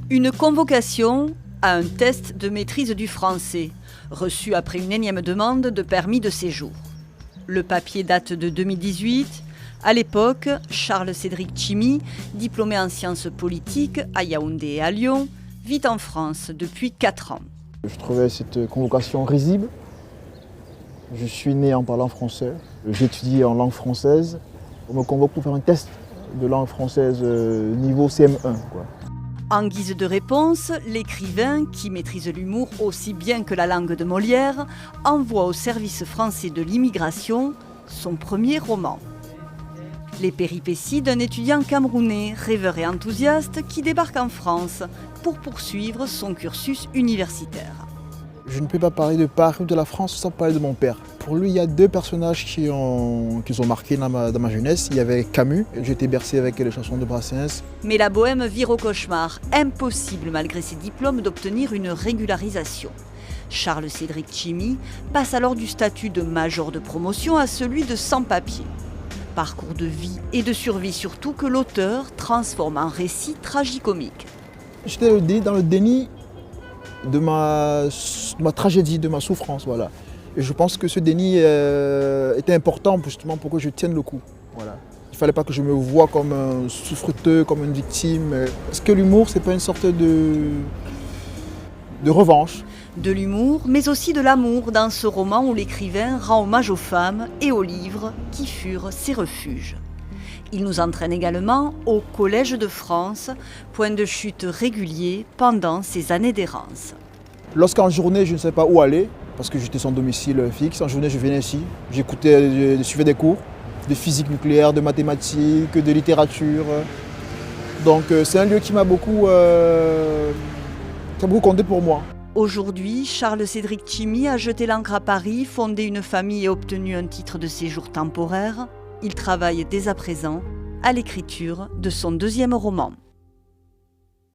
Une convocation à un test de maîtrise du français, reçu après une énième demande de permis de séjour. Le papier date de 2018. À l'époque, Charles-Cédric Tchimi, diplômé en sciences politiques à Yaoundé et à Lyon, vit en France depuis 4 ans. Je trouvais cette convocation risible. Je suis né en parlant français. J'étudie en langue française. On me convoque pour faire un test de langue française niveau CM1, quoi. En guise de réponse, l'écrivain, qui maîtrise l'humour aussi bien que la langue de Molière, envoie au service français de l'immigration son premier roman. Les péripéties d'un étudiant camerounais, rêveur et enthousiaste, qui débarque en France pour poursuivre son cursus universitaire. Je ne peux pas parler de Paris ou de la France sans parler de mon père. Pour lui, il y a 2 personnages qui ont marqué dans ma jeunesse. Il y avait Camus, j'étais bercé avec les chansons de Brassens. Mais la bohème vire au cauchemar. Impossible, malgré ses diplômes, d'obtenir une régularisation. Charles-Cédric Tchimi passe alors du statut de major de promotion à celui de sans-papier. Parcours de vie et de survie surtout que l'auteur transforme en récit tragicomique. J'étais dans le déni de ma tragédie, de ma souffrance, voilà. Et je pense que ce déni était important justement pour que je tienne le coup. Voilà. Il ne fallait pas que je me voie comme un souffreteux, comme une victime. Est-ce que l'humour, c'est pas une sorte de revanche? De l'humour, mais aussi de l'amour dans ce roman où l'écrivain rend hommage aux femmes et aux livres qui furent ses refuges. Il nous entraîne également au Collège de France, point de chute régulier pendant ses années d'errance. Lorsqu'en journée, je ne sais pas où aller, parce que j'étais sans domicile fixe, en journée, je venais ici. Je suivais des cours de physique nucléaire, de mathématiques, de littérature. Donc c'est un lieu qui m'a beaucoup compté pour moi. Aujourd'hui, Charles-Cédric Tchimi a jeté l'ancre à Paris, fondé une famille et obtenu un titre de séjour temporaire. Il travaille dès à présent à l'écriture de son 2e roman.